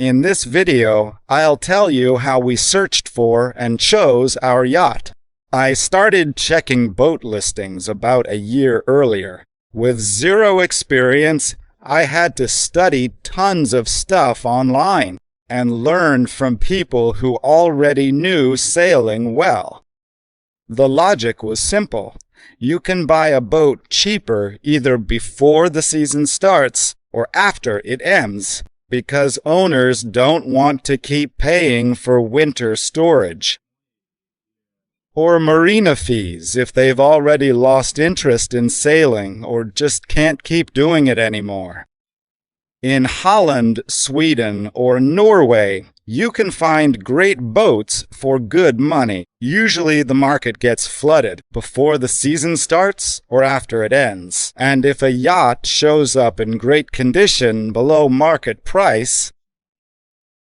In this video, I'll tell you how we searched for and chose our yacht. I started checking boat listings about a year earlier. With zero experience, I had to study tons of stuff online and learn from people who already knew sailing well. The logic was simple. You can buy a boat cheaper either before the season starts or after it ends, because owners don't want to keep paying for winter storage. Or marina fees if they've already lost interest in sailing or just can't keep doing it anymore. In Holland, Sweden, or Norway, you can find great boats for good money. Usually the market gets flooded before the season starts or after it ends. And if a yacht shows up in great condition below market price,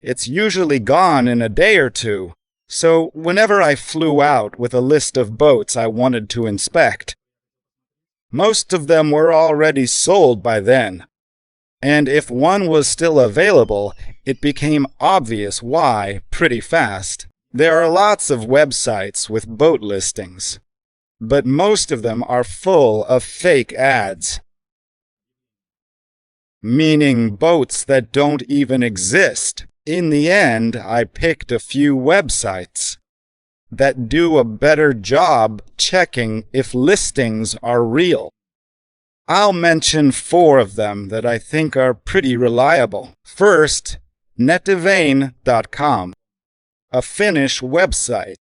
it's usually gone in a day or two. So whenever I flew out with a list of boats I wanted to inspect, most of them were already sold by then. And if one was still available, it became obvious why pretty fast. There are lots of websites with boat listings, but most of them are full of fake ads, meaning boats that don't even exist. In the end, I picked a few websites that do a better job checking if listings are real. I'll mention 4 of them that I think are pretty reliable. First, VMEG.AI, a Finnish website.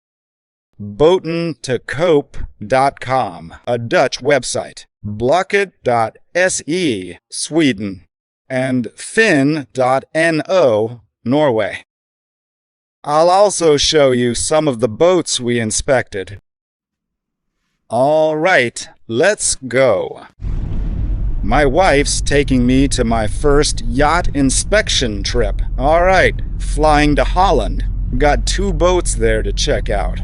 Boatentekoop.com, a Dutch website. Blocket.se, Sweden. And Finn.no, Norway. I'll also show you some of the boats we inspected. All right, let's go. My wife's taking me to my first yacht inspection trip. All right, flying to Holland. Got 2 boats there to check out.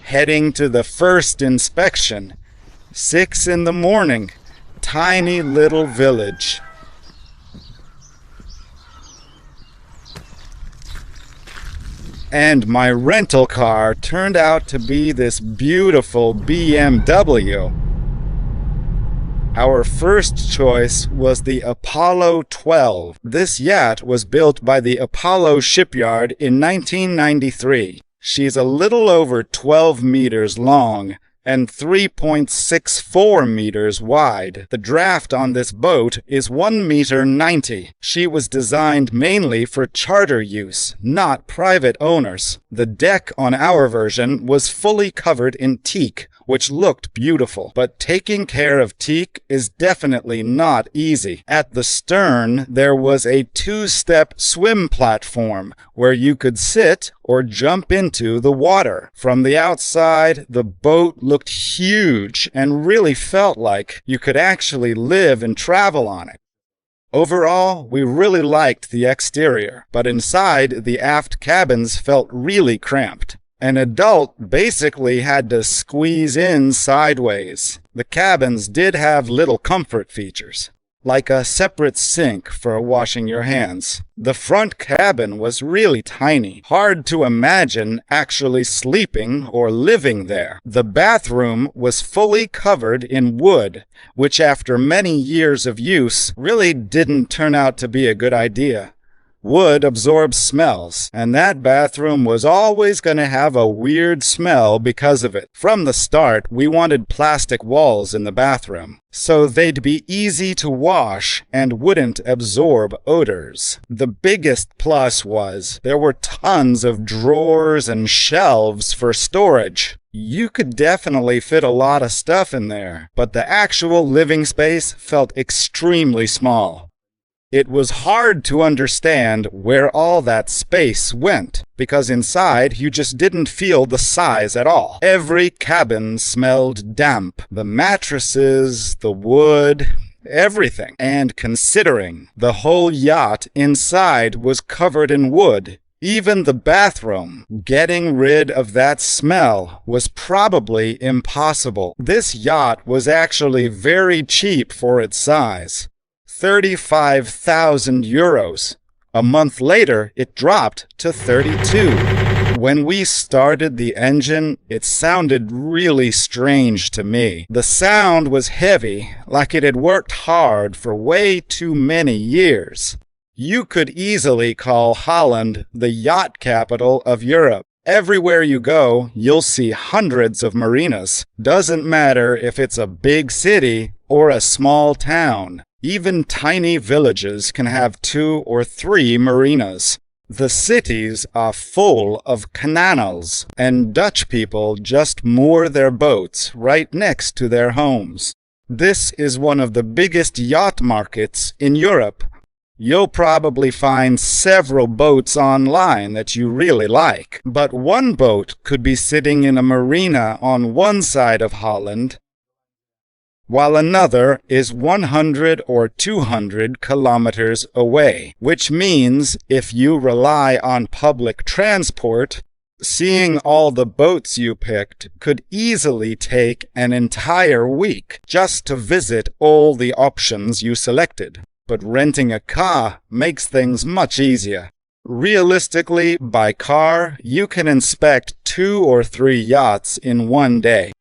Heading to the first inspection. 6 in the morning. Tiny little village. And my rental car turned out to be this beautiful BMW. Our first choice was the Apollo 12. This yacht was built by the Apollo shipyard in 1993. She's a little over 12 meters long and 3.64 meters wide. The draft on this boat is 1.90 meters. She was designed mainly for charter use, not private owners. The deck on our version was fully covered in teak, which looked beautiful. But taking care of teak is definitely not easy. At the stern, there was a 2-step swim platform where you could sit or jump into the water. From the outside, the boat looked huge and really felt like you could actually live and travel on it. Overall, we really liked the exterior, but inside, the aft cabins felt really cramped. An adult basically had to squeeze in sideways. The cabins did have little comfort features, like a separate sink for washing your hands. The front cabin was really tiny, hard to imagine actually sleeping or living there. The bathroom was fully covered in wood, which after many years of use really didn't turn out to be a good idea. Wood absorbs smells, and that bathroom was always going to have a weird smell because of it. From the start, we wanted plastic walls in the bathroom, so they'd be easy to wash and wouldn't absorb odors. The biggest plus was there were tons of drawers and shelves for storage. You could definitely fit a lot of stuff in there, but the actual living space felt extremely small. It was hard to understand where all that space went, because inside you just didn't feel the size at all. Every cabin smelled damp. The mattresses, the wood, everything. And considering the whole yacht inside was covered in wood, even the bathroom, getting rid of that smell was probably impossible. This yacht was actually very cheap for its size. 35,000 euros. A month later, it dropped to 32. When we started the engine, it sounded really strange to me. The sound was heavy, like it had worked hard for way too many years. You could easily call Holland the yacht capital of Europe. Everywhere you go, you'll see hundreds of marinas. Doesn't matter if it's a big city or a small town. Even tiny villages can have 2 or 3 marinas. The cities are full of canals, and Dutch people just moor their boats right next to their homes. This is one of the biggest yacht markets in Europe. You'll probably find several boats online that you really like, but one boat could be sitting in a marina on one side of Holland, while another is 100 or 200 kilometers away, which means if you rely on public transport, seeing all the boats you picked could easily take an entire week just to visit all the options you selected. But renting a car makes things much easier. Realistically, by car, you can inspect 2 or 3 yachts in one day.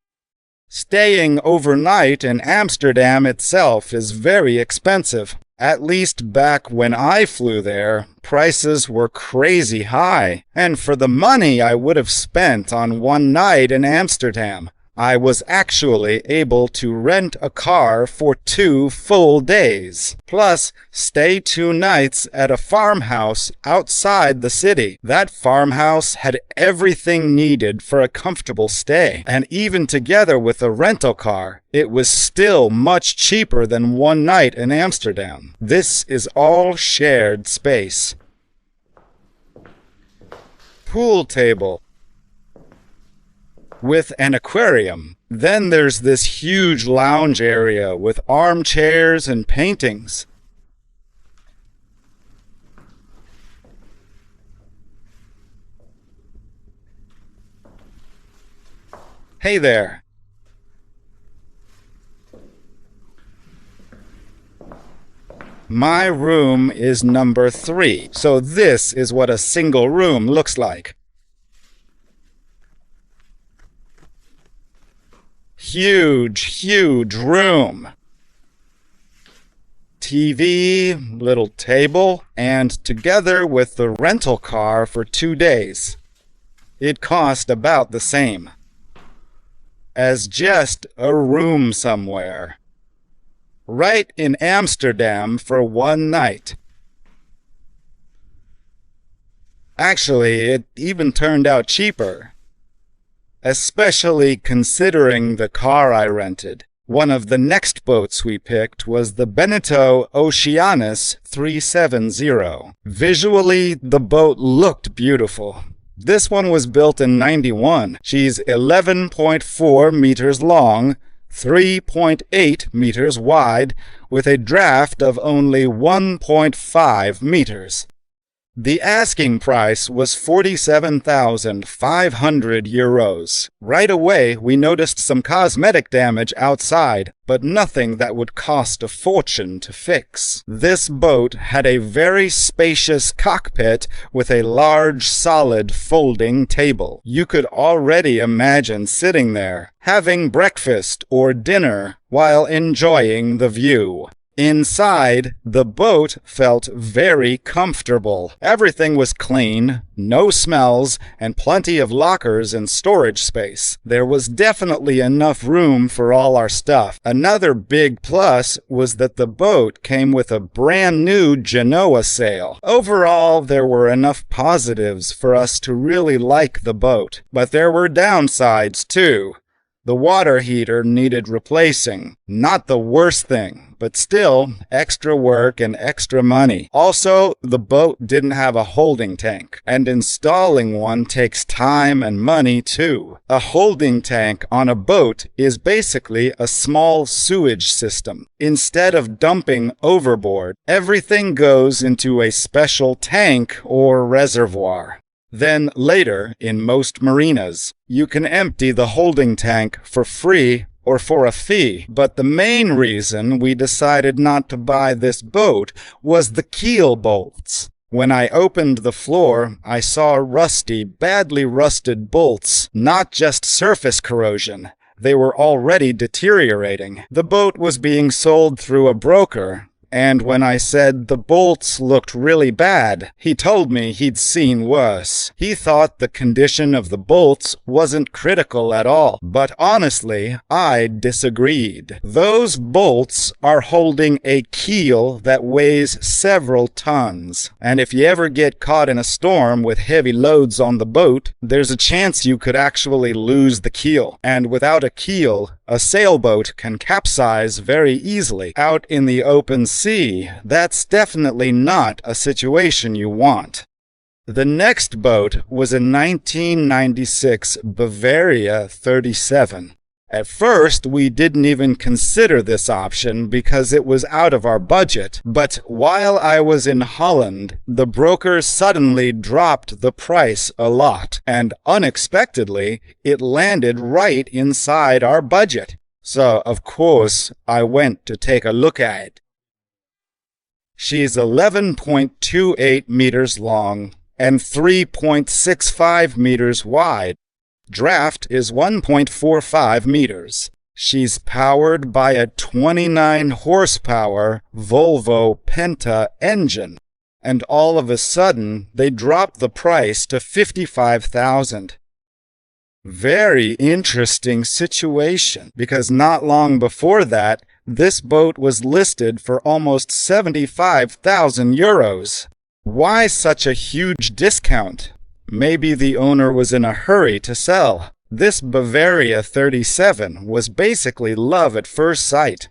Staying overnight in Amsterdam itself is very expensive. At least back when I flew there, prices were crazy high. And for the money I would have spent on one night in Amsterdam, I was actually able to rent a car for 2 full days, plus stay 2 nights at a farmhouse outside the city. That farmhouse had everything needed for a comfortable stay, and even together with a rental car, it was still much cheaper than one night in Amsterdam. This is all shared space. Pool table with an aquarium. Then there's this huge lounge area with armchairs and paintings. Hey there. My room is number 3, so this is what a single room looks like. Huge room. TV, little table, and together with the rental car for 2 days, it cost about the same as just a room somewhere, right in Amsterdam for one night. Actually, it even turned out cheaper, especially considering the car I rented. One of the next boats we picked was the Beneteau Oceanus 370. Visually, the boat looked beautiful. This one was built in '91. She's 11.4 meters long, 3.8 meters wide, with a draft of only 1.5 meters. The asking price was 47,500 euros. Right away, we noticed some cosmetic damage outside, but nothing that would cost a fortune to fix. This boat had a very spacious cockpit with a large, solid, folding table. You could already imagine sitting there, having breakfast or dinner while enjoying the view. Inside, the boat felt very comfortable. Everything was clean, no smells, and plenty of lockers and storage space. There was definitely enough room for all our stuff. Another big plus was that the boat came with a brand new Genoa sail. Overall, there were enough positives for us to really like the boat, but there were downsides too. The water heater needed replacing. Not the worst thing, but still extra work and extra money. Also, the boat didn't have a holding tank, and installing one takes time and money too. A holding tank on a boat is basically a small sewage system. Instead of dumping overboard, everything goes into a special tank or reservoir. Then later, in most marinas, you can empty the holding tank for free or for a fee. But the main reason we decided not to buy this boat was the keel bolts. When I opened the floor, I saw rusty, badly rusted bolts, not just surface corrosion. They were already deteriorating. The boat was being sold through a broker, and when I said the bolts looked really bad, he told me he'd seen worse. He thought the condition of the bolts wasn't critical at all, but honestly, I disagreed. Those bolts are holding a keel that weighs several tons, and if you ever get caught in a storm with heavy loads on the boat, there's a chance you could actually lose the keel. And without a keel, a sailboat can capsize very easily. Out in the open sea, that's definitely not a situation you want. The next boat was a 1996 Bavaria 37. At first, we didn't even consider this option because it was out of our budget, but while I was in Holland, the broker suddenly dropped the price a lot, and unexpectedly, it landed right inside our budget. So, of course, I went to take a look at it. She's 11.28 meters long and 3.65 meters wide. Draft is 1.45 meters. She's powered by a 29 horsepower Volvo Penta engine. And all of a sudden, they dropped the price to $55,000. Very interesting situation, because not long before that, this boat was listed for almost 75,000 euros. Why such a huge discount? Maybe the owner was in a hurry to sell. This Bavaria 37 was basically love at first sight.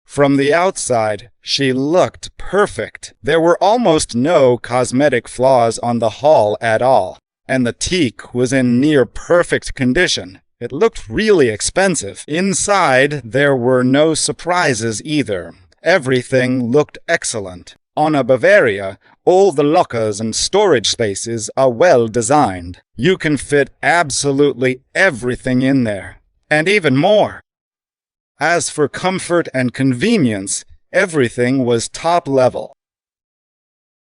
From the outside, she looked perfect. There were almost no cosmetic flaws on the hull at all, and the teak was in near perfect condition. It looked really expensive. Inside, there were no surprises either. Everything looked excellent. On a Bavaria, all the lockers and storage spaces are well designed. You can fit absolutely everything in there, and even more. As for comfort and convenience, everything was top level.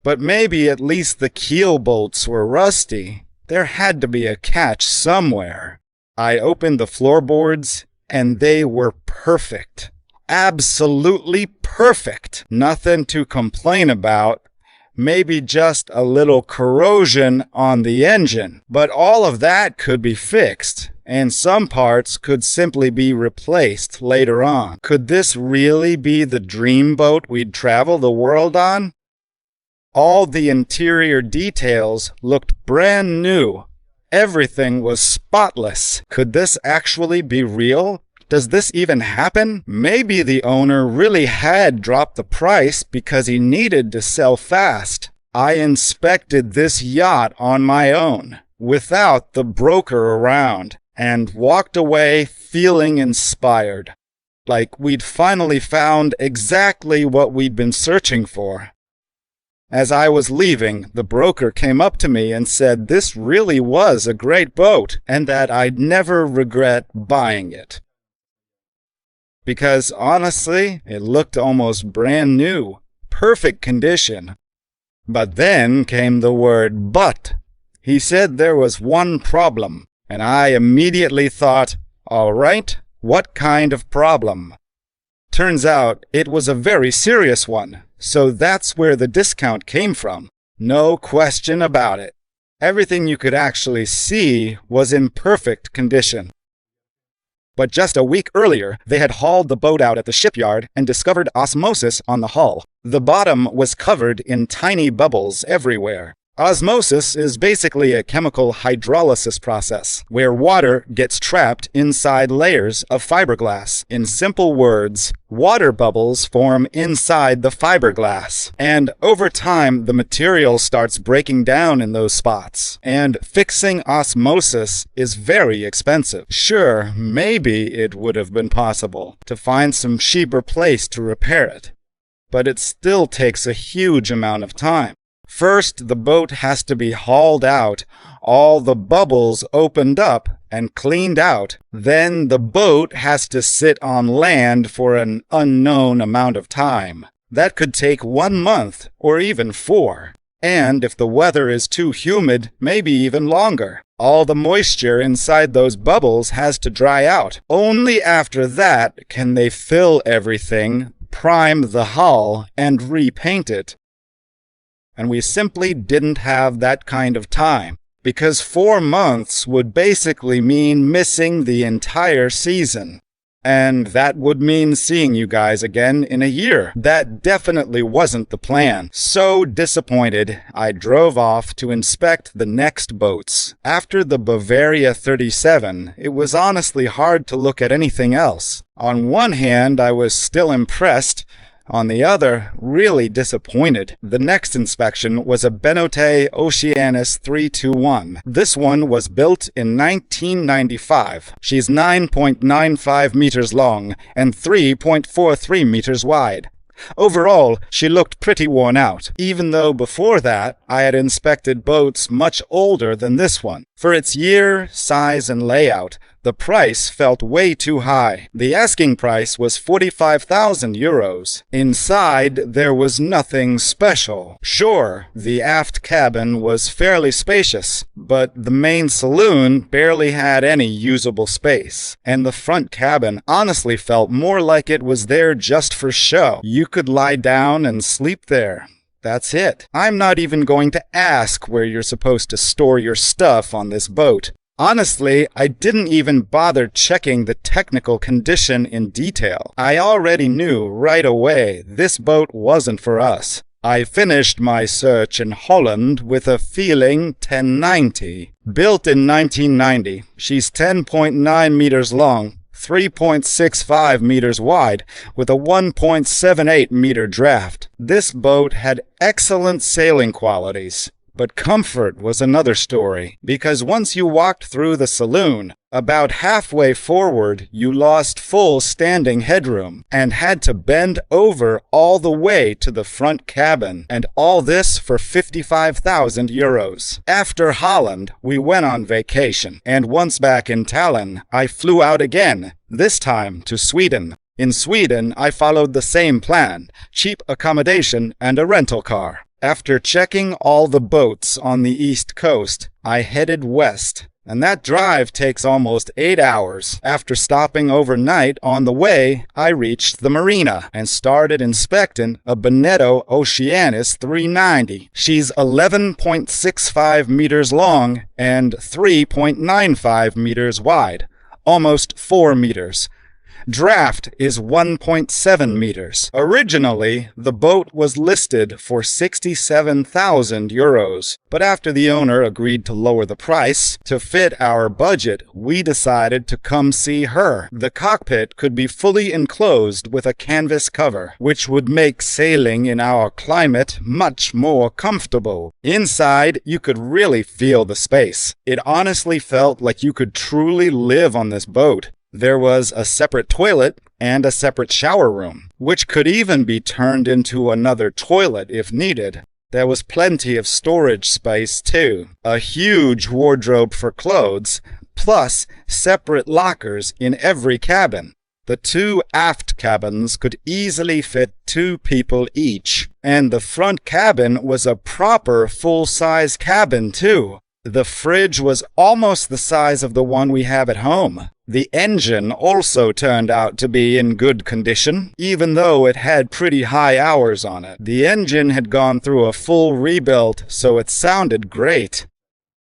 But maybe at least the keel bolts were rusty. There had to be a catch somewhere. I opened the floorboards, and they were perfect. Absolutely perfect. Nothing to complain about. Maybe just a little corrosion on the engine. But all of that could be fixed, and some parts could simply be replaced later on. Could this really be the dream boat we'd travel the world on? All the interior details looked brand new. Everything was spotless. Could this actually be real? Does this even happen? Maybe the owner really had dropped the price because he needed to sell fast. I inspected this yacht on my own, without the broker around, and walked away feeling inspired. Like we'd finally found exactly what we'd been searching for. As I was leaving, the broker came up to me and said this really was a great boat, and that I'd never regret buying it. Because honestly, it looked almost brand new, perfect condition. But then came the word but. He said there was one problem, and I immediately thought, all right, what kind of problem? Turns out it was a very serious one, so that's where the discount came from. No question about it. Everything you could actually see was in perfect condition. But just a week earlier, they had hauled the boat out at the shipyard and discovered osmosis on the hull. The bottom was covered in tiny bubbles everywhere. Osmosis is basically a chemical hydrolysis process where water gets trapped inside layers of fiberglass. In simple words, water bubbles form inside the fiberglass, and over time the material starts breaking down in those spots. And fixing osmosis is very expensive. Sure, maybe it would have been possible to find some cheaper place to repair it, but it still takes a huge amount of time. First, the boat has to be hauled out, all the bubbles opened up and cleaned out. Then the boat has to sit on land for an unknown amount of time. That could take 1 month or even 4. And if the weather is too humid, maybe even longer. All the moisture inside those bubbles has to dry out. Only after that can they fill everything, prime the hull, and repaint it. And we simply didn't have that kind of time, because 4 months would basically mean missing the entire season. And that would mean seeing you guys again in a year. That definitely wasn't the plan. So disappointed, I drove off to inspect the next boats. After the Bavaria 37, it was honestly hard to look at anything else. On one hand, I was still impressed. On the other, really disappointed. The next inspection was a Benote Oceanus 321. This one was built in 1995. She's 9.95 meters long and 3.43 meters wide. Overall, she looked pretty worn out, even though before that I had inspected boats much older than this one. For its year, size, and layout, the price felt way too high. The asking price was 45,000 euros. Inside, there was nothing special. Sure, the aft cabin was fairly spacious, but the main saloon barely had any usable space. And the front cabin honestly felt more like it was there just for show. You could lie down and sleep there. That's it. I'm not even going to ask where you're supposed to store your stuff on this boat. Honestly, I didn't even bother checking the technical condition in detail. I already knew right away this boat wasn't for us. I finished my search in Holland with a feeling 1090. Built in 1990, she's 10.9 meters long, 3.65 meters wide, with a 1.78 meter draft. This boat had excellent sailing qualities. But comfort was another story, because once you walked through the saloon, about halfway forward you lost full standing headroom and had to bend over all the way to the front cabin, and all this for 55,000 euros. After Holland, we went on vacation, and once back in Tallinn, I flew out again, this time to Sweden. In Sweden, I followed the same plan, cheap accommodation and a rental car. After checking all the boats on the East Coast, I headed west, and that drive takes almost 8 hours. After stopping overnight on the way, I reached the marina and started inspecting a Benote Oceanus 390. She's 11.65 meters long and 3.95 meters wide, almost 4 meters. Draft is 1.7 meters. Originally, the boat was listed for 67,000 euros, but after the owner agreed to lower the price to fit our budget, we decided to come see her. The cockpit could be fully enclosed with a canvas cover, which would make sailing in our climate much more comfortable. Inside, you could really feel the space. It honestly felt like you could truly live on this boat. There was a separate toilet and a separate shower room, which could even be turned into another toilet if needed. There was plenty of storage space too, a huge wardrobe for clothes, plus separate lockers in every cabin. The 2 aft cabins could easily fit 2 people each, and the front cabin was a proper full-size cabin too. The fridge was almost the size of the one we have at home. The engine also turned out to be in good condition, even though it had pretty high hours on it. The engine had gone through a full rebuild, so it sounded great.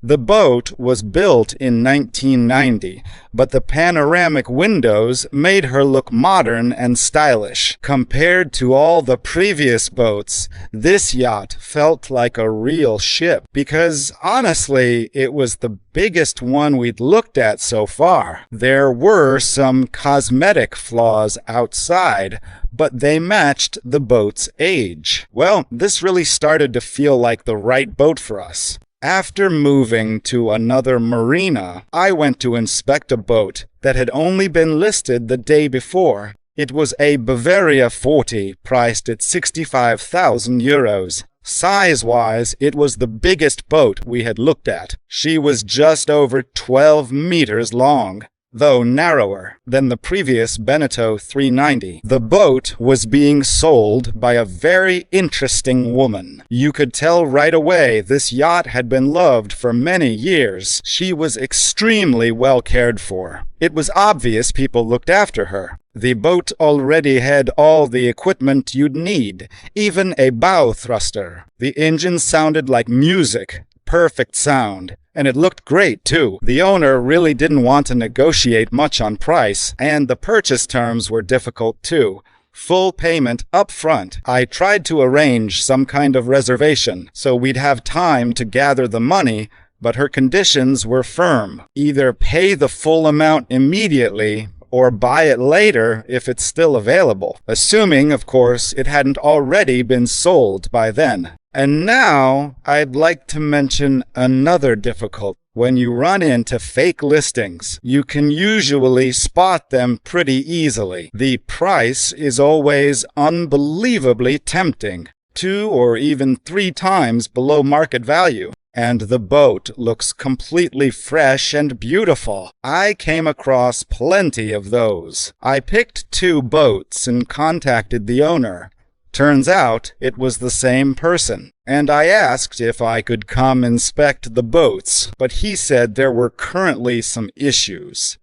The boat was built in 1990, but the panoramic windows made her look modern and stylish. Compared to all the previous boats, this yacht felt like a real ship because, honestly, it was the biggest one we'd looked at so far. There were some cosmetic flaws outside, but they matched the boat's age. Well, this really started to feel like the right boat for us. After moving to another marina, I went to inspect a boat that had only been listed the day before. It was a Bavaria 40, priced at 65,000 euros. Size-wise, it was the biggest boat we had looked at. She was just over 12 meters long, though narrower than the previous Beneteau 390. The boat was being sold by a very interesting woman. You could tell right away this yacht had been loved for many years. She was extremely well cared for. It was obvious people looked after her. The boat already had all the equipment you'd need, even a bow thruster. The engine sounded like music. Perfect sound. And it looked great, too. The owner really didn't want to negotiate much on price, and the purchase terms were difficult, too. Full payment up front. I tried to arrange some kind of reservation, so we'd have time to gather the money, but her conditions were firm. Either pay the full amount immediately, or buy it later if it's still available. Assuming, of course, it hadn't already been sold by then. And now, I'd like to mention another difficulty. When you run into fake listings, you can usually spot them pretty easily. The price is always unbelievably tempting, 2 or even 3 times below market value. And the boat looks completely fresh and beautiful. I came across plenty of those. I picked 2 boats and contacted the owner. Turns out it was the same person, and I asked if I could come inspect the boats, but he said there were currently some issues,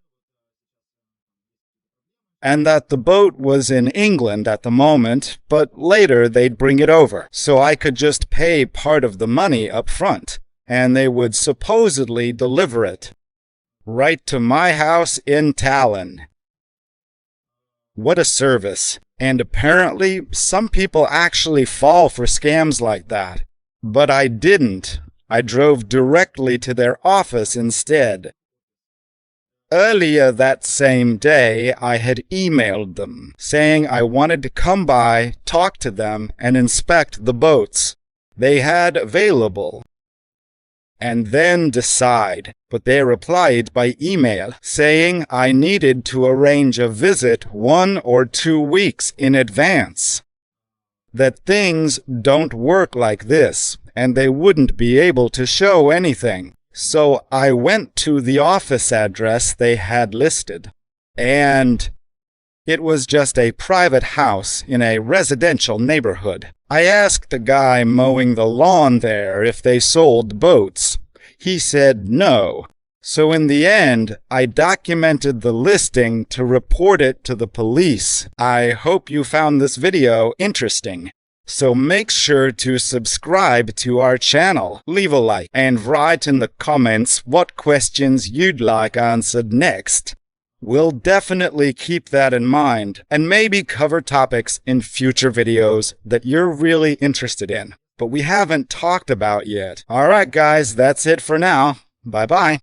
and that the boat was in England at the moment, but later they'd bring it over, so I could just pay part of the money up front, and they would supposedly deliver it right to my house in Tallinn. What a service. And apparently, some people actually fall for scams like that. But I didn't. I drove directly to their office instead. Earlier that same day, I had emailed them, saying I wanted to come by, talk to them, and inspect the boats they had available, and then decide. But they replied by email saying I needed to arrange a visit 1 or 2 weeks in advance. That things don't work like this, and they wouldn't be able to show anything. So I went to the office address they had listed, and it was just a private house in a residential neighborhood. I asked the guy mowing the lawn there if they sold boats. He said no. So in the end, I documented the listing to report it to the police. I hope you found this video interesting. So make sure to subscribe to our channel, leave a like, and write in the comments what questions you'd like answered next. We'll definitely keep that in mind, and maybe cover topics in future videos that you're really interested in, but we haven't talked about yet. Alright guys, that's it for now. Bye-bye.